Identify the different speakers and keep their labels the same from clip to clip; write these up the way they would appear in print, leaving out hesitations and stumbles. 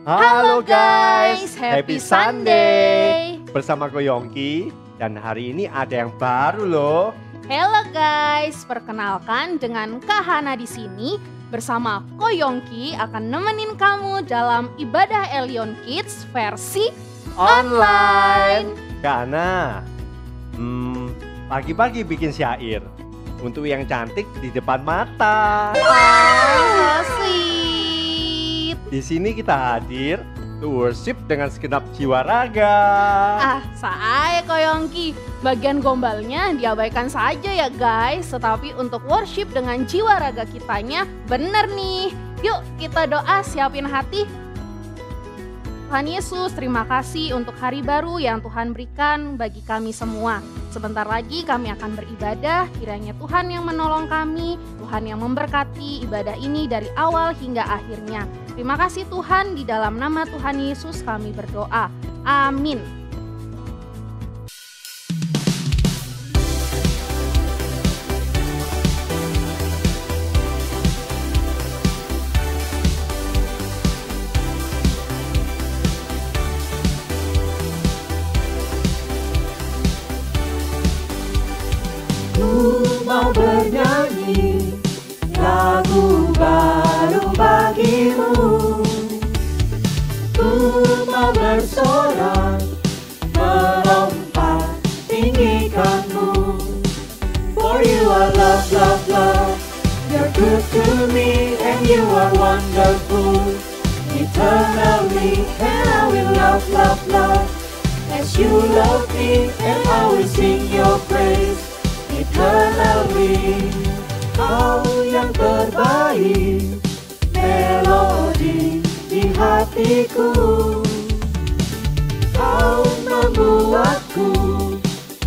Speaker 1: Halo guys,
Speaker 2: Happy Sunday.
Speaker 1: Bersama Ko Yongki dan hari ini ada yang baru loh.
Speaker 2: Halo guys, perkenalkan dengan Kak Hana di sini bersama Ko Yongki akan nemenin kamu dalam ibadah Elion Kids versi online.
Speaker 1: Karena pagi-pagi bikin syair untuk yang cantik di depan mata.
Speaker 2: Oh, sweet.
Speaker 1: Di sini kita hadir to worship dengan segenap jiwa raga.
Speaker 2: Saya Ko Yongki. Bagian gombalnya diabaikan saja ya guys. Tetapi untuk worship dengan jiwa raga kitanya bener nih. Yuk kita doa, siapin hati. Tuhan Yesus, terima kasih untuk hari baru yang Tuhan berikan bagi kami semua. Sebentar lagi kami akan beribadah, kiranya Tuhan yang menolong kami, Tuhan yang memberkati ibadah ini dari awal hingga akhirnya. Terima kasih Tuhan, di dalam nama Tuhan Yesus kami berdoa. Amin.
Speaker 3: Ku mau bernyanyi lagu baru bagimu. Ku mau bersorak, melompat tinggikanmu. For you are love, love, love. You're good to me and you are wonderful. Eternally and I will love, love, love. As you love me and I will sing your praise. Eternally, kau yang terbaik, melodi di hatiku. Kau membuatku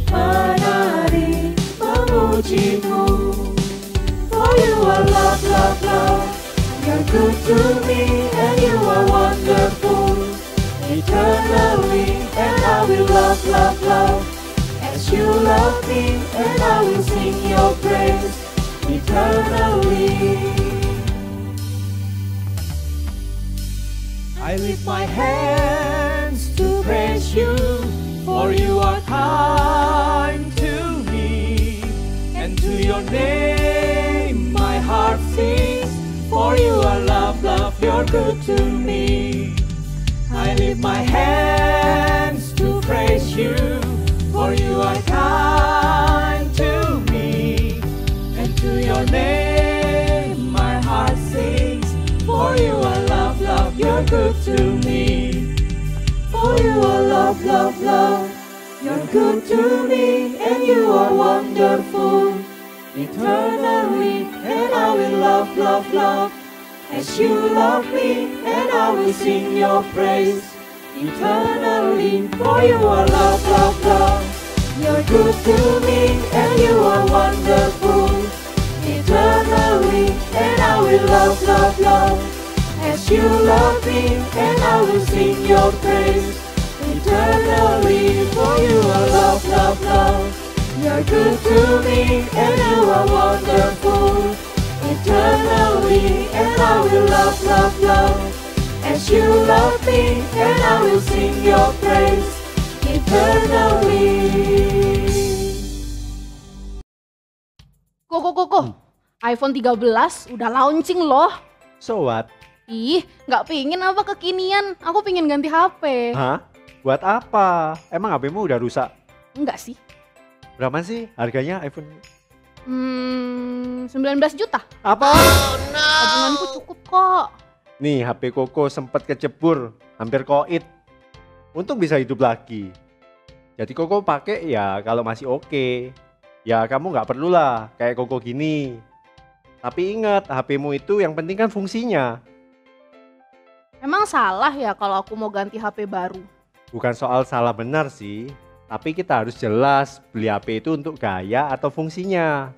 Speaker 3: menari memujimu. For you are love, love, love. You're good to me and you are wonderful. Eternally, and I will love, love, love. As you love me, and I will sing your praise eternally. I lift my hands to praise you, for you are kind to me, and to your name my heart sings. For you are love, love, you're good to me. I lift my hands to praise you, for you are kind to me, and to your name my heart sings. For you are love, love, you're good to me. For you are love, love, love, you're good to me, and you are wonderful. Eternally, and I will love, love, love. As you love me, and I will sing your praise. Eternally, for you are love, love, love. You're good to me, and you are wonderful. Eternally, and I will love, love, love. As you love me, and I will sing your praise. Eternally, for you are love, love, love. You're good to me, and you are wonderful. Eternally, and I will love, love, love. As you love me, and I will sing your praise eternally.
Speaker 2: Kok, iPhone 13 udah launching loh.
Speaker 1: So what?
Speaker 2: Ih, nggak pingin apa kekinian, aku pingin ganti HP.
Speaker 1: Hah? Buat apa? Emang HP-mu udah rusak?
Speaker 2: Enggak sih.
Speaker 1: Berapa sih harganya iPhone?
Speaker 2: 19 juta.
Speaker 1: Apa?
Speaker 2: Tabunganku cukup kok.
Speaker 1: Nih HP Koko sempat kecebur, hampir koit. Untung bisa hidup lagi. Jadi Koko pakai ya kalau masih oke. Ya kamu nggak perlulah kayak Koko gini. Tapi ingat HP-mu itu yang penting kan fungsinya.
Speaker 2: Emang salah ya kalau aku mau ganti HP baru?
Speaker 1: Bukan soal salah benar sih. Tapi kita harus jelas beli HP itu untuk gaya atau fungsinya.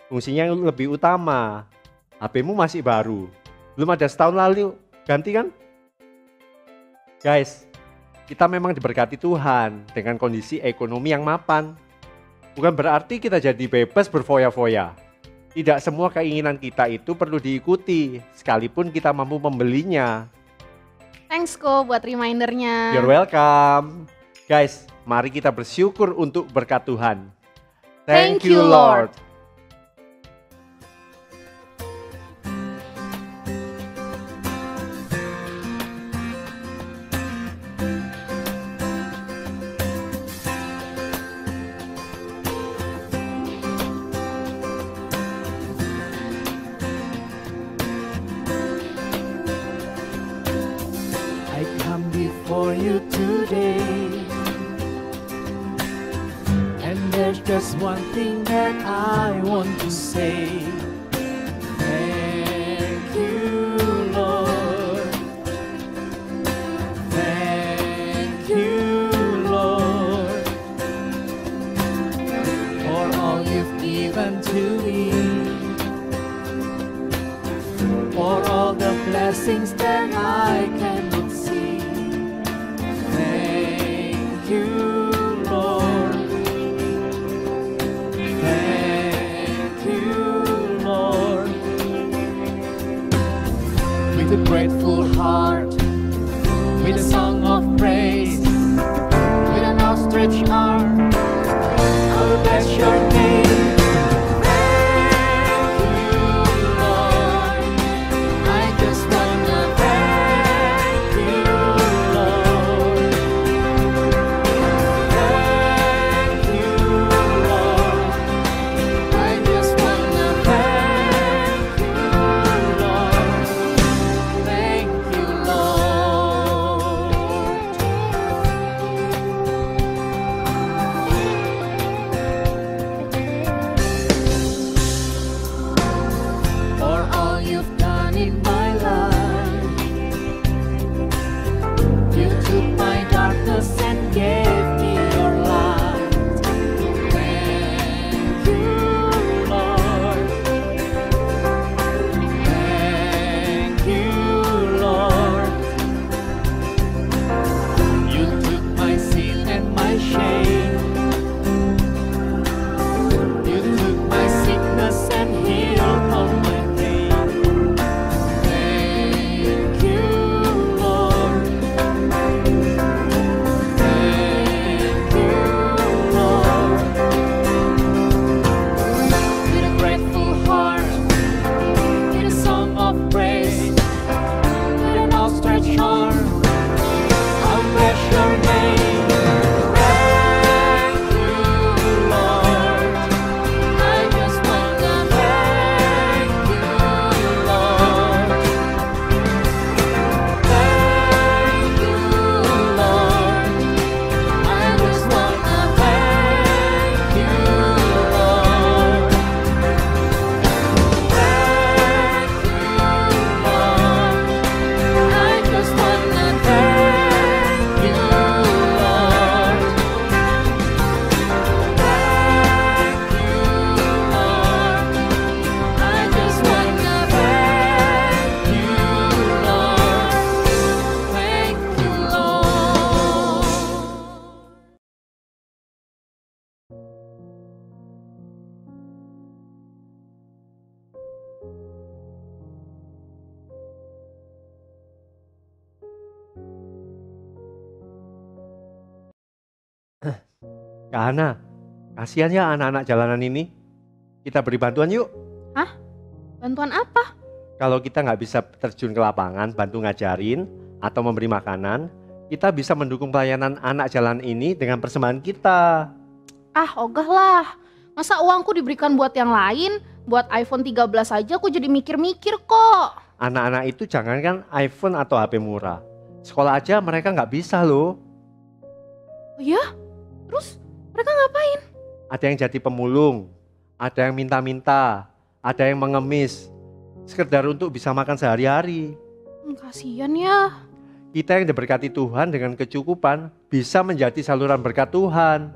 Speaker 1: Fungsinya yang lebih utama. HP-mu masih baru. Belum ada setahun lalu ganti kan? Guys, kita memang diberkati Tuhan dengan kondisi ekonomi yang mapan. Bukan berarti kita jadi bebas berfoya-foya. Tidak semua keinginan kita itu perlu diikuti, sekalipun kita mampu membelinya.
Speaker 2: Thanks Ko buat remindernya.
Speaker 1: You're welcome. Guys, mari kita bersyukur untuk berkat Tuhan.
Speaker 2: Thank you, Lord.
Speaker 3: I come before you today, and there's just one thing that I want to say. Thank you, Lord. Thank you, Lord, for all you've given to me, for all the blessings that I cannot see. Thank you, Lord. Thank you, Lord. With a grateful heart, with a song of praise, with an outstretched arm, I will bless your name. Thank you, Lord. I just wanna thank you, Lord. Thank you, Lord. I just wanna thank you, Lord. Thank you, Lord. For all you've done in my life, you took my darkness and gave me your light. Thank you, Lord. Thank you, Lord. You took my sin and my shame. You took my sickness and healed all my pain. Thank you, Lord. Thank you, Lord. With a grateful heart, with a song of praise, with an outstretched arm, I'll bless your name. Thank you, Lord. I just wanna thank you, Lord. Thank you, Lord. I just wanna thank you, Lord. Thank you, Lord. I just wanna thank you, Lord. Thank you, Lord. I just wanna thank you, Lord. Thank you, Lord.
Speaker 1: Kak Hana, kasihan ya anak-anak jalanan ini. Kita beri bantuan yuk.
Speaker 2: Bantuan apa?
Speaker 1: Kalau kita nggak bisa terjun ke lapangan, bantu ngajarin, atau memberi makanan, kita bisa mendukung pelayanan anak jalan ini dengan persembahan kita.
Speaker 2: Ah, ogah lah. Masa uangku diberikan buat yang lain? Buat iPhone 13 aja aku jadi mikir-mikir kok.
Speaker 1: Anak-anak itu jangankan iPhone atau HP murah. Sekolah aja mereka nggak bisa loh.
Speaker 2: Oh ya? Terus mereka ngapain?
Speaker 1: Ada yang jadi pemulung, ada yang minta-minta, ada yang mengemis. Sekedar untuk bisa makan sehari-hari.
Speaker 2: Kasian ya.
Speaker 1: Kita yang diberkati Tuhan dengan kecukupan bisa menjadi saluran berkat Tuhan.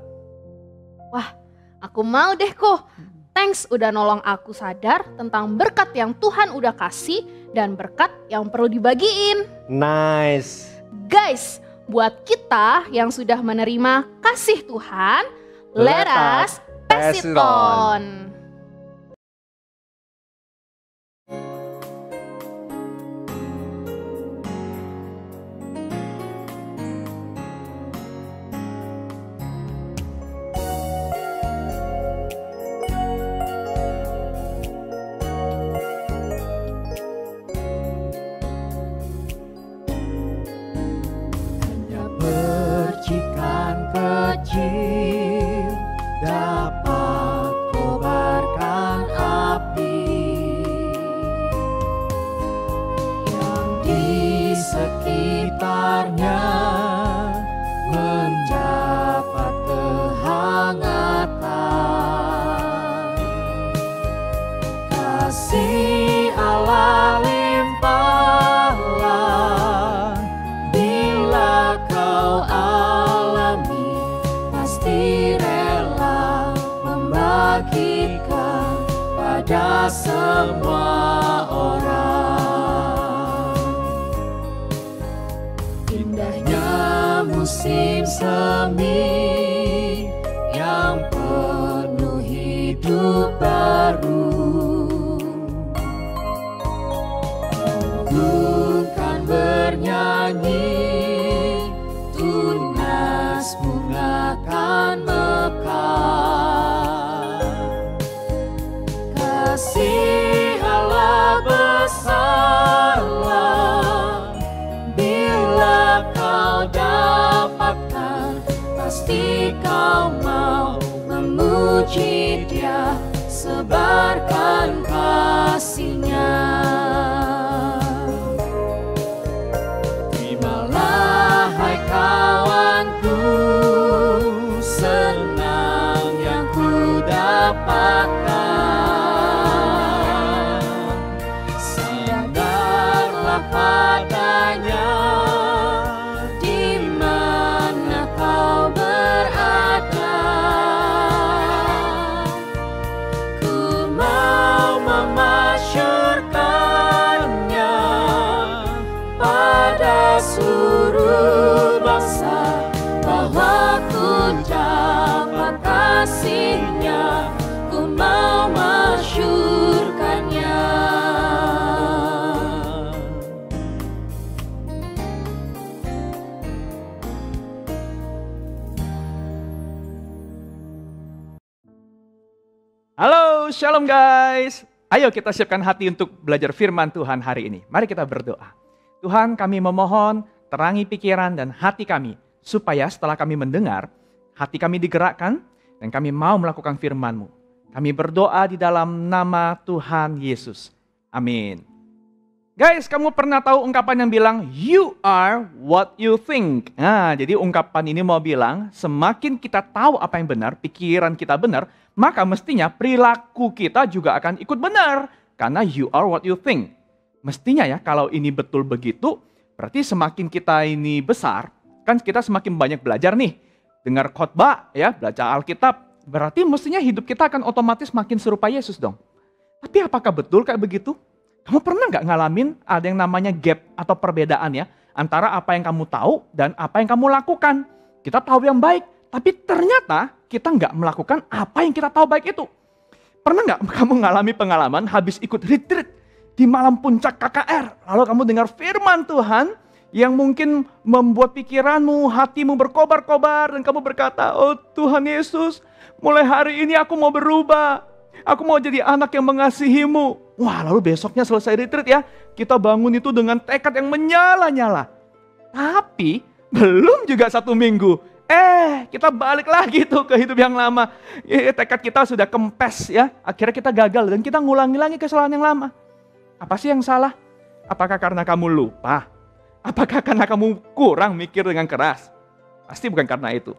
Speaker 2: Aku mau deh kok. Thanks udah nolong aku sadar tentang berkat yang Tuhan udah kasih dan berkat yang perlu dibagiin.
Speaker 1: Nice.
Speaker 2: Guys, buat kita yang sudah menerima kasih Tuhan, let us pass it on.
Speaker 3: pada semua orang. Indahnya musim semi yang penuh hidup baru. Bukan bernyanyi, tunas bunga kan mekar. Kasih Allah besarlah, bila kau dapatkan, pasti kau mau memuji Dia, sebarkan kasih-Nya. Terimalah hai kawanku, senang yang ku dapatkan. Sandarlah padanya di mana kau berada. Ku mau memasyurkannya pada seluruh bangsa, bahwa ku dapat kasih-Nya, ku mau masyurkannya.
Speaker 4: Halo, shalom guys. Ayo kita siapkan hati untuk belajar firman Tuhan hari ini. Mari kita berdoa. Tuhan, kami memohon terangi pikiran dan hati kami, supaya setelah kami mendengar, hati kami digerakkan dan kami mau melakukan firman-Mu. Kami berdoa di dalam nama Tuhan Yesus. Amin. Guys, kamu pernah tahu ungkapan yang bilang, you are what you think. Nah, jadi ungkapan ini mau bilang, semakin kita tahu apa yang benar, pikiran kita benar, maka mestinya perilaku kita juga akan ikut benar. Karena you are what you think. Mestinya ya, kalau ini betul begitu, berarti semakin kita ini besar, kan kita semakin banyak belajar nih. Dengar khotbah, ya, baca Alkitab, berarti mestinya hidup kita akan otomatis makin serupa Yesus dong. Tapi apakah betul kayak begitu? Kamu pernah nggak ngalamin ada yang namanya gap atau perbedaan ya, antara apa yang kamu tahu dan apa yang kamu lakukan? Kita tahu yang baik, tapi ternyata kita nggak melakukan apa yang kita tahu baik itu. Pernah nggak kamu ngalami pengalaman habis ikut retreat di malam puncak KKR, lalu kamu dengar firman Tuhan yang mungkin membuat pikiranmu, hatimu berkobar-kobar, dan kamu berkata, oh Tuhan Yesus, mulai hari ini aku mau berubah. Aku mau jadi anak yang mengasihi-Mu. Wah, lalu besoknya selesai retreat ya, kita bangun itu dengan tekad yang menyala-nyala. Tapi belum juga 1 minggu, kita balik lagi tuh ke hidup yang lama. Tekad kita sudah kempes ya, akhirnya kita gagal dan kita ngulangi lagi kesalahan yang lama. Apa sih yang salah? Apakah karena kamu lupa? Apakah karena kamu kurang mikir dengan keras? Pasti bukan karena itu.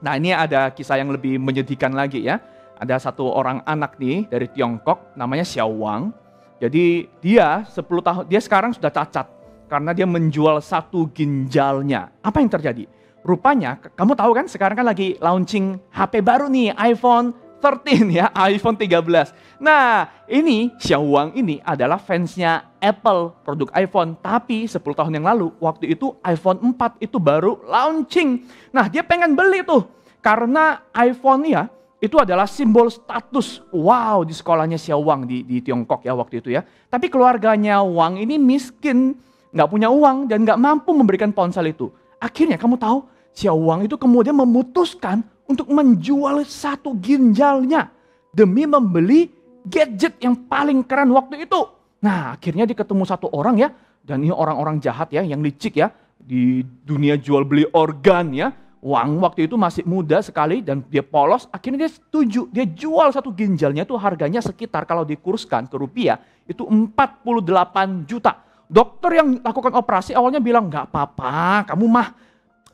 Speaker 4: Nah, ini ada kisah yang lebih menyedihkan lagi ya. Ada satu orang anak nih dari Tiongkok, namanya Xiao Wang. Jadi dia 10 tahun, dia sekarang sudah cacat karena dia menjual 1 ginjalnya. Apa yang terjadi? Rupanya, kamu tahu kan sekarang kan lagi launching HP baru nih, iPhone 13 ya, iPhone 13. Nah, ini Xiao Wang ini adalah fansnya Apple, produk iPhone. Tapi 10 tahun yang lalu, waktu itu iPhone 4 itu baru launching. Nah, dia pengen beli tuh, karena iPhone ya, itu adalah simbol status. Wow, di sekolahnya Xiao Wang di Tiongkok ya waktu itu ya. Tapi keluarganya Wang ini miskin, nggak punya uang dan nggak mampu memberikan ponsel itu. Akhirnya kamu tahu, Xiao Wang itu kemudian memutuskan untuk menjual 1 ginjalnya demi membeli gadget yang paling keren waktu itu. Nah, akhirnya dia ketemu satu orang ya, dan ini orang-orang jahat ya, yang licik ya, di dunia jual beli organ ya. Wang waktu itu masih muda sekali dan dia polos, akhirnya dia setuju, dia jual 1 ginjalnya itu harganya sekitar kalau dikurskan ke rupiah itu 48 juta. Dokter yang lakukan operasi awalnya bilang, nggak apa-apa, kamu mah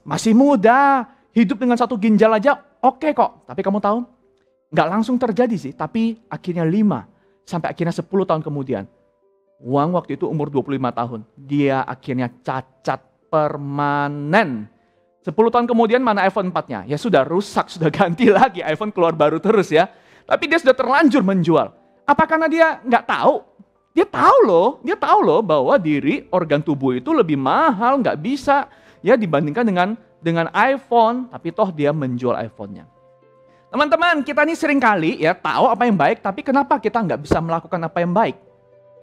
Speaker 4: masih muda, hidup dengan 1 ginjal aja oke kok. Tapi kamu tahu, nggak langsung terjadi sih, tapi akhirnya 5 sampai akhirnya 10 tahun kemudian. Wang waktu itu umur 25 tahun, dia akhirnya cacat permanen. 10 tahun kemudian mana iPhone 4-nya? Ya sudah rusak, sudah ganti lagi, iPhone keluar baru terus ya. Tapi dia sudah terlanjur menjual. Apa karena dia nggak tahu? Dia tahu loh bahwa organ tubuh itu lebih mahal, nggak bisa ya dibandingkan dengan iPhone, tapi toh dia menjual iPhone-nya. Teman-teman, kita ini sering kali ya tahu apa yang baik, tapi kenapa kita nggak bisa melakukan apa yang baik?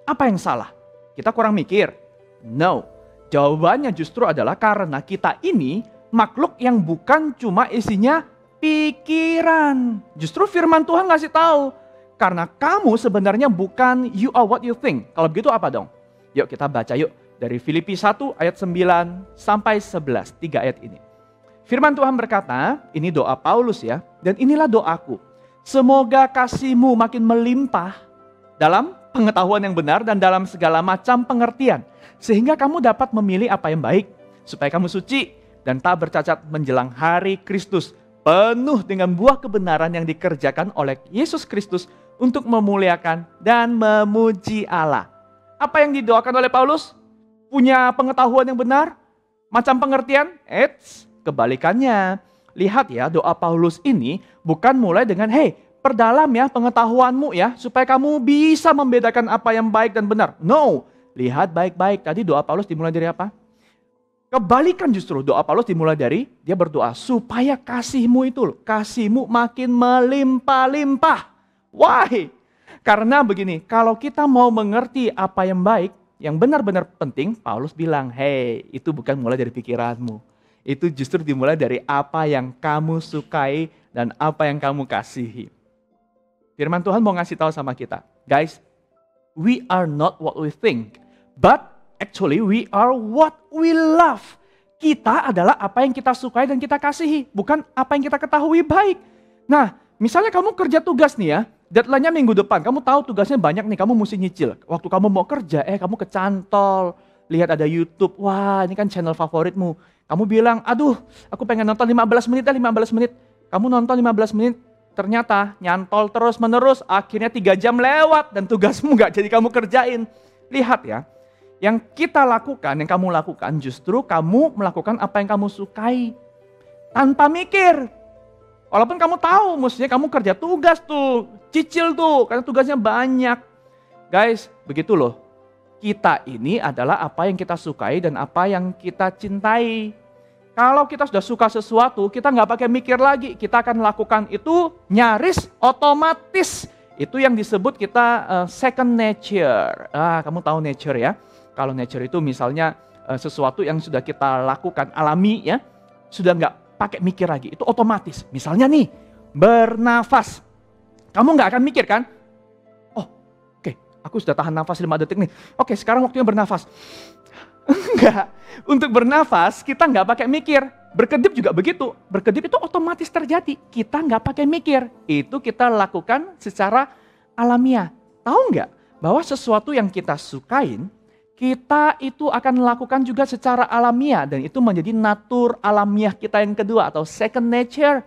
Speaker 4: Apa yang salah? Kita kurang mikir? No. Jawabannya justru adalah karena kita ini makhluk yang bukan cuma isinya pikiran. Justru firman Tuhan ngasih tahu, karena kamu sebenarnya bukan you are what you think. Kalau begitu apa dong? Yuk kita baca yuk dari Filipi 1 ayat 9 sampai 11, 3 ayat ini. Firman Tuhan berkata, ini doa Paulus ya, dan inilah doaku. Semoga kasih-Mu makin melimpah dalam pengetahuan yang benar dan dalam segala macam pengertian. Sehingga kamu dapat memilih apa yang baik, supaya kamu suci dan tak bercacat menjelang hari Kristus. Penuh dengan buah kebenaran yang dikerjakan oleh Yesus Kristus untuk memuliakan dan memuji Allah. Apa yang didoakan oleh Paulus? Punya pengetahuan yang benar? Macam pengertian? Kebalikannya. Lihat ya, doa Paulus ini bukan mulai dengan, hey, perdalam ya pengetahuanmu ya, supaya kamu bisa membedakan apa yang baik dan benar. No, lihat baik-baik. Tadi doa Paulus dimulai dari apa? Kebalikan justru, doa Paulus dimulai dari, dia berdoa supaya kasih-Mu itu, kasih-Mu makin melimpah-limpah. Why? Karena begini, kalau kita mau mengerti apa yang baik, yang benar-benar penting, Paulus bilang, hey, itu bukan mulai dari pikiranmu. Itu justru dimulai dari apa yang kamu sukai dan apa yang kamu kasihi. Firman Tuhan mau ngasih tahu sama kita, guys, we are not what we think, but actually we are what we love. Kita adalah apa yang kita sukai dan kita kasihi, bukan apa yang kita ketahui baik. Nah, misalnya kamu kerja tugas nih ya, deadline-nya minggu depan, kamu tahu tugasnya banyak nih, kamu mesti nyicil. Waktu kamu mau kerja, kamu kecantol, lihat ada YouTube, wah ini kan channel favoritmu. Kamu bilang, aduh aku pengen nonton 15 menit. Kamu nonton 15 menit, ternyata nyantol terus menerus, akhirnya 3 jam lewat dan tugasmu gak jadi kamu kerjain. Lihat ya, yang kita lakukan, yang kamu lakukan justru kamu melakukan apa yang kamu sukai. Tanpa mikir. Walaupun kamu tahu mestinya kamu kerja tugas tuh, cicil tuh, karena tugasnya banyak. Guys, begitu loh. Kita ini adalah apa yang kita sukai dan apa yang kita cintai. Kalau kita sudah suka sesuatu, kita nggak pakai mikir lagi. Kita akan lakukan itu nyaris otomatis. Itu yang disebut kita second nature. Kamu tahu nature ya? Kalau nature itu misalnya sesuatu yang sudah kita lakukan alami ya, sudah nggak pakai mikir lagi. Itu otomatis. Misalnya nih, bernafas. Kamu nggak akan mikir kan? Aku sudah tahan nafas 5 detik nih. Oke, sekarang waktunya bernafas. Enggak. Untuk bernafas, kita nggak pakai mikir. Berkedip juga begitu. Berkedip itu otomatis terjadi. Kita nggak pakai mikir. Itu kita lakukan secara alamiah. Tahu nggak? Bahwa sesuatu yang kita sukain, kita itu akan lakukan juga secara alamiah. Dan itu menjadi natur alamiah kita yang kedua atau second nature.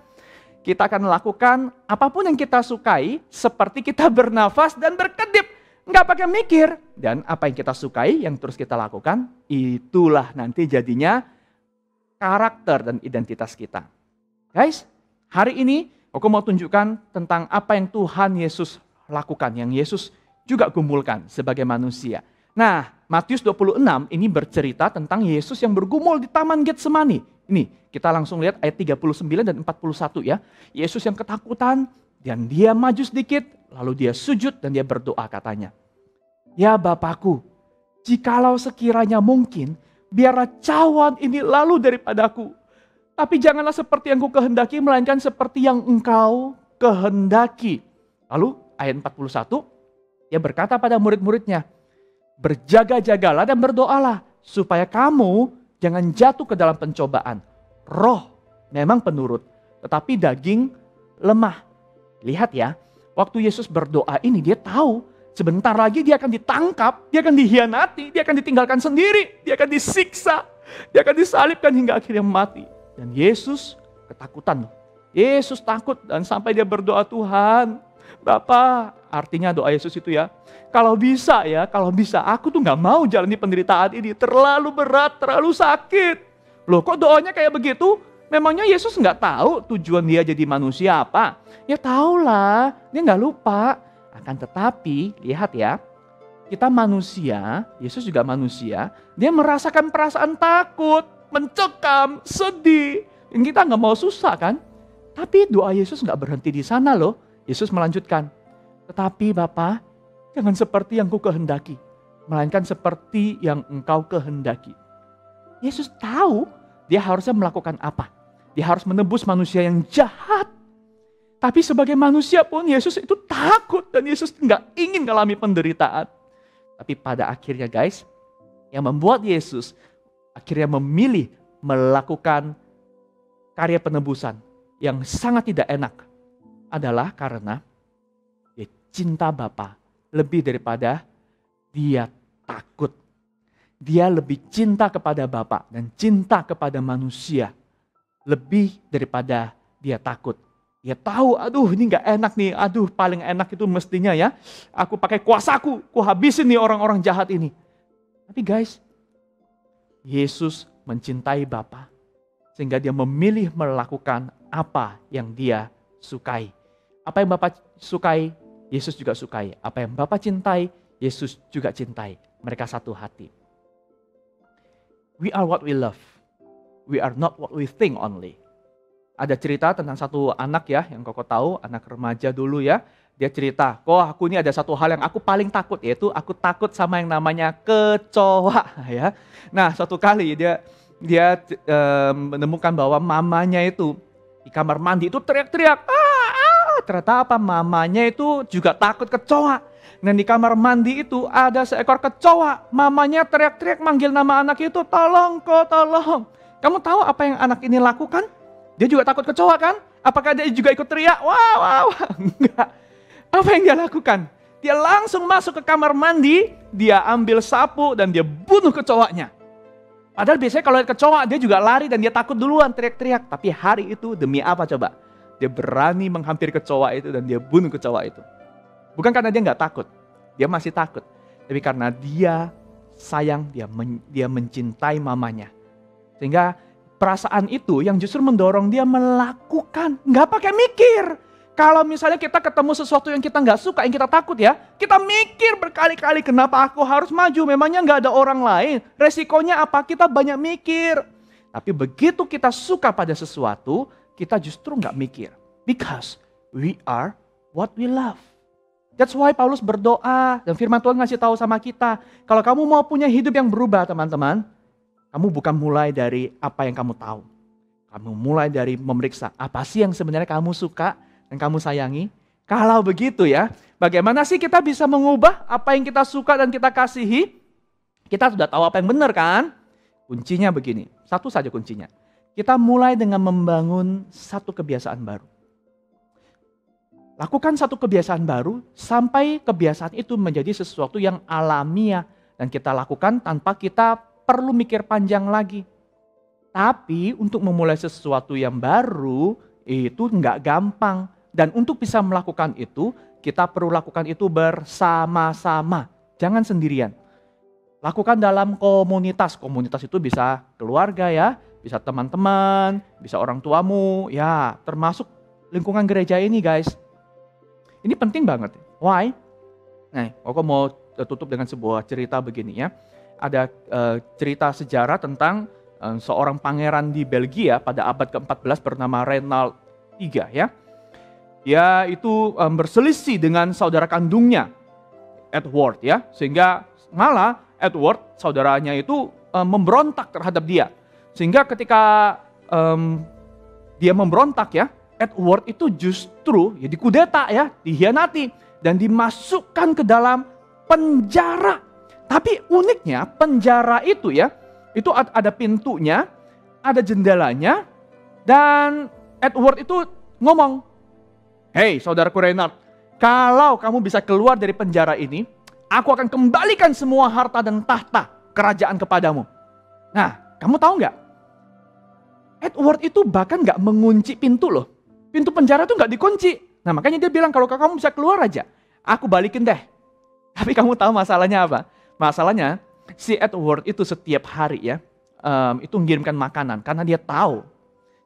Speaker 4: Kita akan lakukan apapun yang kita sukai seperti kita bernafas dan berkedip. Nggak pakai mikir. Dan apa yang kita sukai, yang terus kita lakukan, itulah nanti jadinya karakter dan identitas kita. Guys, hari ini aku mau tunjukkan tentang apa yang Tuhan Yesus lakukan, yang Yesus juga gumulkan sebagai manusia. Nah, Matius 26 ini bercerita tentang Yesus yang bergumul di Taman Getsemani. Ini, kita langsung lihat ayat 39 dan 41 ya. Yesus yang ketakutan, dan dia maju sedikit, lalu dia sujud dan dia berdoa katanya. Ya Bapakku, jikalau sekiranya mungkin, biarlah cawan ini lalu daripadaku. Tapi janganlah seperti yang ku kehendaki, melainkan seperti yang engkau kehendaki. Lalu ayat 41, dia berkata pada murid-muridnya, berjaga-jagalah dan berdoalah, supaya kamu jangan jatuh ke dalam pencobaan. Roh memang penurut, tetapi daging lemah. Lihat ya, waktu Yesus berdoa ini dia tahu sebentar lagi dia akan ditangkap, dia akan dihianati, dia akan ditinggalkan sendiri, dia akan disiksa, dia akan disalibkan hingga akhirnya mati. Dan Yesus ketakutan. Yesus takut dan sampai dia berdoa, Tuhan, Bapa, artinya doa Yesus itu ya, kalau bisa aku tuh gak mau jalani penderitaan ini, terlalu berat, terlalu sakit. Loh kok doanya kayak begitu? Memangnya Yesus nggak tahu tujuan dia jadi manusia apa? Ya tahulah, dia nggak lupa. Akan tetapi, lihat ya, kita manusia, Yesus juga manusia, dia merasakan perasaan takut, mencekam, sedih. Yang kita nggak mau susah kan? Tapi doa Yesus nggak berhenti di sana loh. Yesus melanjutkan, tetapi Bapa, jangan seperti yang ku kehendaki, melainkan seperti yang engkau kehendaki. Yesus tahu dia harusnya melakukan apa. Dia harus menebus manusia yang jahat. Tapi sebagai manusia pun Yesus itu takut dan Yesus nggak ingin mengalami penderitaan. Tapi pada akhirnya guys, yang membuat Yesus akhirnya memilih melakukan karya penebusan yang sangat tidak enak adalah karena dia cinta Bapa lebih daripada dia takut. Dia lebih cinta kepada Bapa dan cinta kepada manusia lebih daripada dia takut. Dia tahu, aduh ini gak enak nih, aduh paling enak itu mestinya ya, aku pakai kuasaku, ku habisin nih orang-orang jahat ini. Tapi guys, Yesus mencintai Bapa sehingga dia memilih melakukan apa yang dia sukai. Apa yang Bapa sukai, Yesus juga sukai. Apa yang Bapa cintai, Yesus juga cintai. Mereka satu hati. We are what we love. We are not what we think only. Ada cerita tentang satu anak ya, yang Koko tahu, anak remaja dulu ya. Dia cerita, aku ini ada satu hal yang aku paling takut, yaitu aku takut sama yang namanya kecoa. Ya. Nah, suatu kali dia menemukan bahwa mamanya itu di kamar mandi itu teriak-teriak. Ternyata apa? Mamanya itu juga takut kecoa. Dan di kamar mandi itu ada seekor kecoa. Mamanya teriak-teriak manggil nama anak itu, tolong kok, tolong. Kamu tahu apa yang anak ini lakukan? Dia juga takut kecoa kan? Apakah dia juga ikut teriak? Wah. Enggak. Apa yang dia lakukan? Dia langsung masuk ke kamar mandi, dia ambil sapu dan dia bunuh kecoanya. Padahal biasanya kalau lihat kecoa dia juga lari dan dia takut duluan teriak-teriak. Tapi hari itu demi apa coba? Dia berani menghampiri kecoa itu dan dia bunuh kecoa itu. Bukan karena dia nggak takut, dia masih takut. Tapi karena dia sayang, dia mencintai mamanya. Sehingga perasaan itu yang justru mendorong dia melakukan, nggak pakai mikir. Kalau misalnya kita ketemu sesuatu yang kita nggak suka, yang kita takut ya, kita mikir berkali-kali kenapa aku harus maju, memangnya nggak ada orang lain. Resikonya apa? Kita banyak mikir. Tapi begitu kita suka pada sesuatu, kita justru nggak mikir. Because we are what we love. That's why Paulus berdoa dan firman Tuhan ngasih tahu sama kita. Kalau kamu mau punya hidup yang berubah teman-teman, kamu bukan mulai dari apa yang kamu tahu. Kamu mulai dari memeriksa apa sih yang sebenarnya kamu suka dan kamu sayangi. Kalau begitu ya, bagaimana sih kita bisa mengubah apa yang kita suka dan kita kasihi? Kita sudah tahu apa yang benar kan? Kuncinya begini, satu saja kuncinya. Kita mulai dengan membangun satu kebiasaan baru. Lakukan satu kebiasaan baru sampai kebiasaan itu menjadi sesuatu yang alamiah. Dan kita lakukan tanpa kita perlu mikir panjang lagi. Tapi untuk memulai sesuatu yang baru itu nggak gampang. Dan untuk bisa melakukan itu, kita perlu lakukan itu bersama-sama. Jangan sendirian. Lakukan dalam komunitas. Komunitas itu bisa keluarga ya, bisa teman-teman, bisa orang tuamu. Ya, termasuk lingkungan gereja ini guys. Ini penting banget. Why? Nah, aku mau tutup dengan sebuah cerita begini ya. Ada cerita sejarah tentang seorang pangeran di Belgia pada abad ke-14 bernama Reinald III ya. Dia itu berselisih dengan saudara kandungnya, Edward ya. Sehingga malah Edward, saudaranya itu memberontak terhadap dia. Sehingga ketika dia memberontak ya, Edward itu justru ya dikudeta ya, dihianati dan dimasukkan ke dalam penjara. Tapi uniknya penjara itu ya, itu ada pintunya, ada jendelanya, dan Edward itu ngomong, "Hei saudaraku Reinhard, kalau kamu bisa keluar dari penjara ini, aku akan kembalikan semua harta dan tahta kerajaan kepadamu." Nah, kamu tahu nggak? Edward itu bahkan nggak mengunci pintu loh. Pintu penjara itu nggak dikunci. Nah makanya dia bilang kalau kamu bisa keluar aja, aku balikin deh. Tapi kamu tahu masalahnya apa? Masalahnya si Edward itu setiap hari ya, itu mengirimkan makanan. Karena dia tahu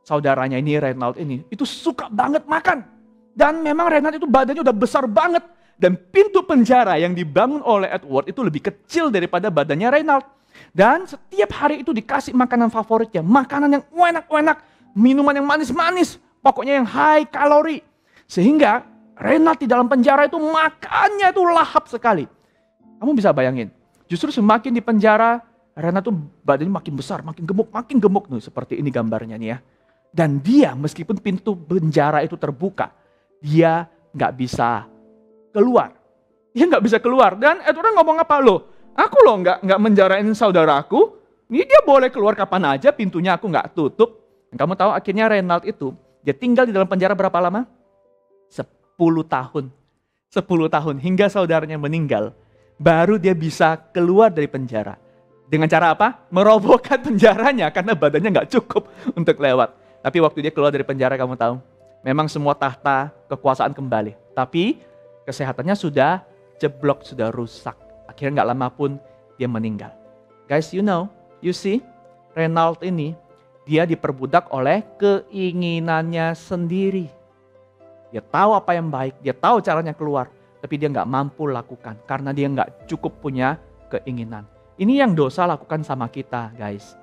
Speaker 4: saudaranya ini, Reinald ini, itu suka banget makan. Dan memang Reinald itu badannya udah besar banget. Dan pintu penjara yang dibangun oleh Edward itu lebih kecil daripada badannya Reynald. Dan setiap hari itu dikasih makanan favoritnya. Makanan yang enak-enak, minuman yang manis-manis. Pokoknya yang high kalori. Sehingga Reynald di dalam penjara itu makannya itu lahap sekali. Kamu bisa bayangin, justru semakin di penjara, Reynald tuh badannya makin besar, makin gemuk nih, seperti ini gambarnya nih ya. Dan dia meskipun pintu penjara itu terbuka, dia nggak bisa keluar. Dia nggak bisa keluar. Dan Edward ngomong apa loh? Aku loh nggak menjarain saudaraku. Ini dia boleh keluar kapan aja, pintunya aku nggak tutup. Dan kamu tahu akhirnya Reynald itu, dia tinggal di dalam penjara berapa lama? 10 tahun. 10 tahun hingga saudaranya meninggal. Baru dia bisa keluar dari penjara. Dengan cara apa? Merobohkan penjaranya karena badannya nggak cukup untuk lewat. Tapi waktu dia keluar dari penjara, kamu tahu, memang semua tahta kekuasaan kembali. Tapi kesehatannya sudah jeblok, sudah rusak. Akhirnya nggak lama pun dia meninggal. Guys, you see, Reynald ini, dia diperbudak oleh keinginannya sendiri. Dia tahu apa yang baik, dia tahu caranya keluar. Tapi dia nggak mampu lakukan karena dia nggak cukup punya keinginan. Ini yang dosa lakukan sama kita, guys.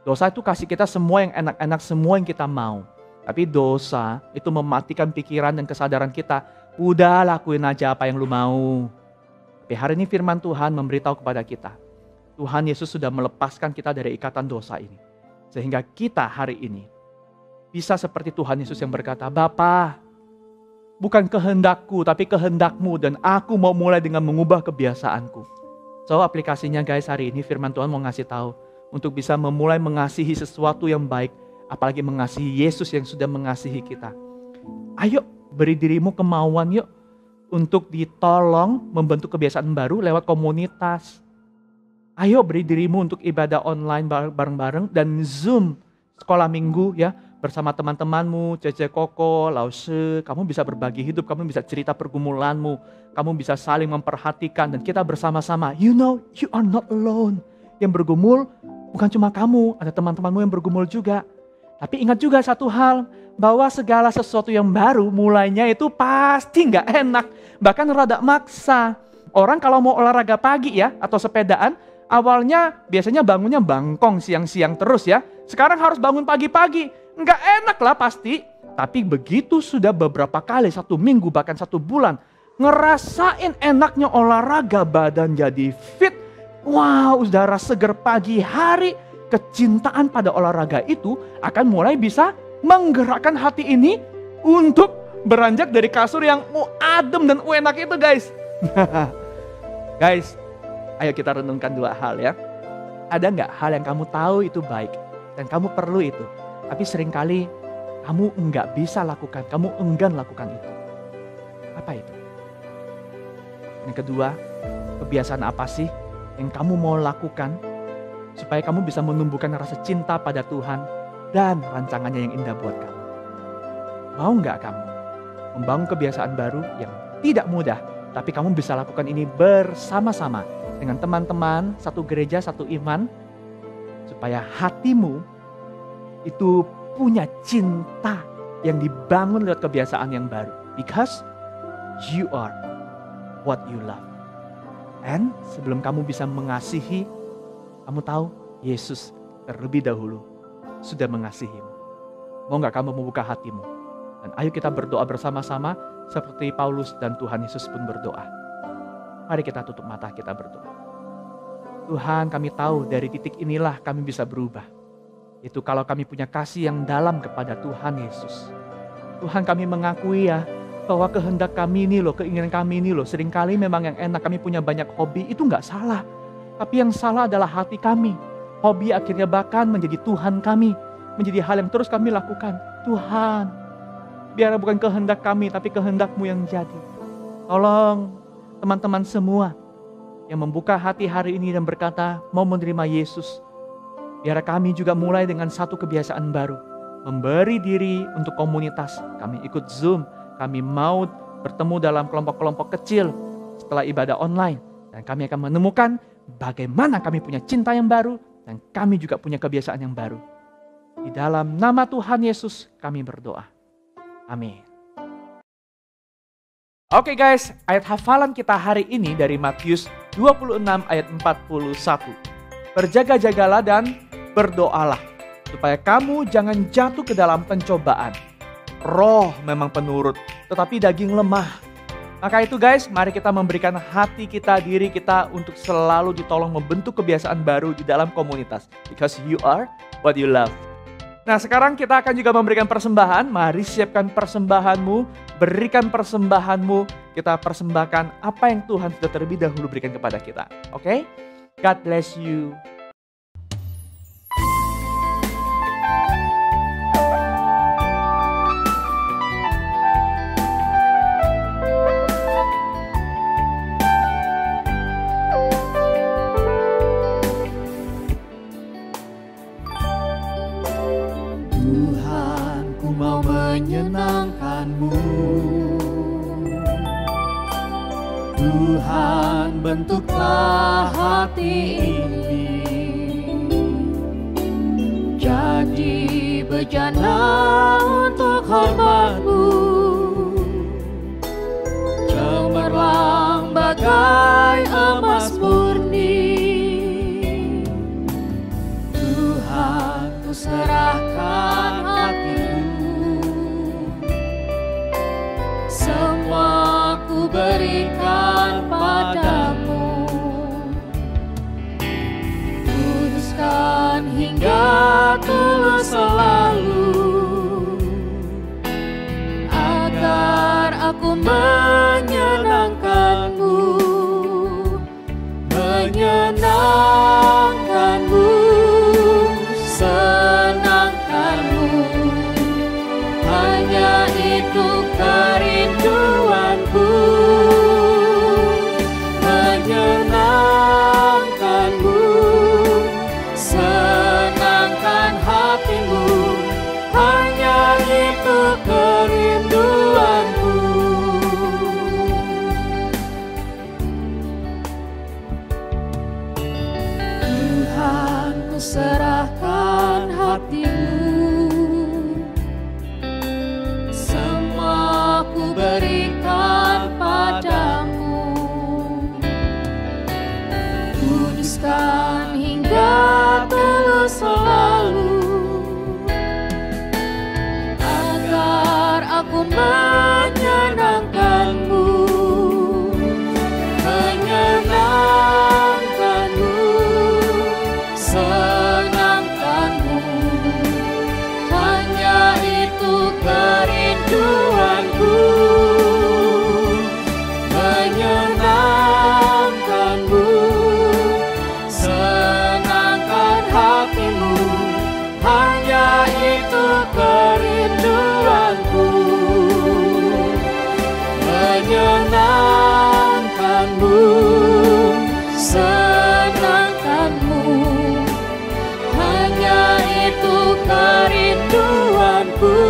Speaker 4: Dosa itu kasih kita semua yang enak-enak, semua yang kita mau. Tapi dosa itu mematikan pikiran dan kesadaran kita. Udah lakuin aja apa yang lu mau. Tapi hari ini firman Tuhan memberitahu kepada kita. Tuhan Yesus sudah melepaskan kita dari ikatan dosa ini. Sehingga kita hari ini bisa seperti Tuhan Yesus yang berkata, Bapa, bukan kehendakku tapi kehendakmu, dan aku mau mulai dengan mengubah kebiasaanku. So aplikasinya guys, hari ini firman Tuhan mau ngasih tahu untuk bisa memulai mengasihi sesuatu yang baik, apalagi mengasihi Yesus yang sudah mengasihi kita. Ayo beri dirimu kemauan yuk untuk ditolong membentuk kebiasaan baru lewat komunitas. Ayo beri dirimu untuk ibadah online bareng-bareng dan Zoom sekolah minggu ya bersama teman-temanmu, Cece Koko, Lause. Kamu bisa berbagi hidup, kamu bisa cerita pergumulanmu, kamu bisa saling memperhatikan dan kita bersama-sama. You are not alone. Yang bergumul bukan cuma kamu, ada teman-temanmu yang bergumul juga. Tapi ingat juga satu hal, bahwa segala sesuatu yang baru mulainya itu pasti nggak enak, bahkan rada maksa. Orang kalau mau olahraga pagi ya atau sepedaan, awalnya biasanya bangunnya bangkong siang-siang terus ya. Sekarang harus bangun pagi-pagi, nggak enak lah pasti. Tapi begitu sudah beberapa kali, 1 minggu bahkan 1 bulan, ngerasain enaknya olahraga, badan jadi fit. Wow, udara seger pagi hari, kecintaan pada olahraga itu akan mulai bisa menggerakkan hati ini untuk beranjak dari kasur yang adem dan enak itu guys. Guys, ayo kita renungkan 2 hal ya. Ada nggak hal yang kamu tahu itu baik dan kamu perlu itu, tapi seringkali kamu nggak bisa lakukan, kamu enggan lakukan itu. Apa itu? Yang kedua, kebiasaan apa sih yang kamu mau lakukan supaya kamu bisa menumbuhkan rasa cinta pada Tuhan dan rancangannya yang indah buat kamu? Mau nggak kamu membangun kebiasaan baru yang tidak mudah, tapi kamu bisa lakukan ini bersama-sama dengan teman-teman, satu gereja, satu iman, supaya hatimu itu punya cinta yang dibangun lewat kebiasaan yang baru. Because you are what you love. And sebelum kamu bisa mengasihi, kamu tahu Yesus terlebih dahulu sudah mengasihimu. Mau gak kamu membuka hatimu? Dan ayo kita berdoa bersama-sama seperti Paulus dan Tuhan Yesus pun berdoa. Mari kita tutup mata, kita berdoa. Tuhan, kami tahu dari titik inilah kami bisa berubah. Itu kalau kami punya kasih yang dalam kepada Tuhan Yesus. Tuhan, kami mengakui ya, bahwa kehendak kami ini loh, keinginan kami ini loh, seringkali memang yang enak, kami punya banyak hobi, itu gak salah. Tapi yang salah adalah hati kami. Hobi akhirnya bahkan menjadi Tuhan kami, menjadi hal yang terus kami lakukan. Tuhan, biar bukan kehendak kami, tapi kehendak-Mu yang jadi. Tolong teman-teman semua yang membuka hati hari ini dan berkata mau menerima Yesus, biar kami juga mulai dengan satu kebiasaan baru, memberi diri untuk komunitas. Kami ikut Zoom, kami mau bertemu dalam kelompok-kelompok kecil setelah ibadah online. Dan kami akan menemukan bagaimana kami punya cinta yang baru dan kami juga punya kebiasaan yang baru. Di dalam nama Tuhan Yesus kami berdoa. Amin. Oke guys, ayat hafalan kita hari ini dari Matius 26 ayat 41. Berjaga-jagalah dan berdoalah, supaya kamu jangan jatuh ke dalam pencobaan. Roh memang penurut, tetapi daging lemah. Maka itu guys, mari kita memberikan hati kita, diri kita untuk selalu ditolong membentuk kebiasaan baru di dalam komunitas. Because you are what you love. Nah sekarang kita akan juga memberikan persembahan. Mari siapkan persembahanmu, berikan persembahanmu. Kita persembahkan apa yang Tuhan sudah terlebih dahulu berikan kepada kita. Oke? God bless you.
Speaker 3: Mau menyenangkan-Mu, Tuhan, bentuklah hati ini jadi bejana untuk hormat-Mu, cemerlang bagai emas murni. Tuhan, ku serahkan hatiku, semua ku berikan padamu. Kuduskan hingga tulus selalu, agar aku menyenangkan-Mu, menyenangkan-Mu, senangkan-Mu. Hanya itu kerinduanku, menyenangkan-Mu, senangkan hati-Mu. Hanya itu kerinduanku. Tuhan, ku serahkan hati-Mu, semua ku berikan padamu. Kuduskan hingga tulus selalu, agar aku menyenangkan-Mu, menyenangkan-Mu, senangkan-Mu. Hanya itu kerinduanku, menyenangkan-Mu, senangkan hati-Mu. Hanya itu kerinduanku, menyenangkan-Mu, senangkan-Mu. Hanya itu kerinduanku,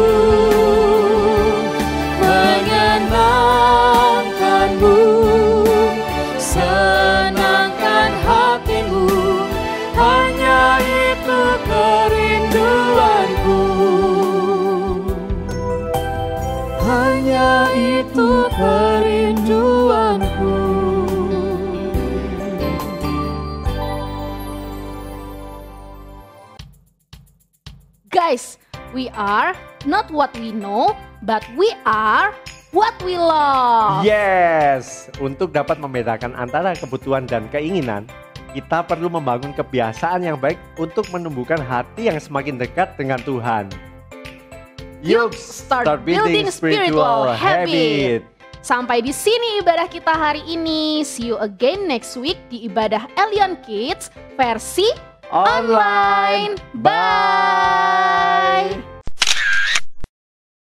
Speaker 3: menyenangkan-Mu, senangkan hati-Mu. Hanya itu kerinduanku, hanya itu kerinduanku.
Speaker 2: Guys, we are not what we know, but we are what we love.
Speaker 1: Yes, untuk dapat membedakan antara kebutuhan dan keinginan, kita perlu membangun kebiasaan yang baik untuk menumbuhkan hati yang semakin dekat dengan Tuhan.
Speaker 2: Yuk, start building spiritual habit. Sampai di sini ibadah kita hari ini. See you again next week di ibadah Elion Kids versi online. Bye.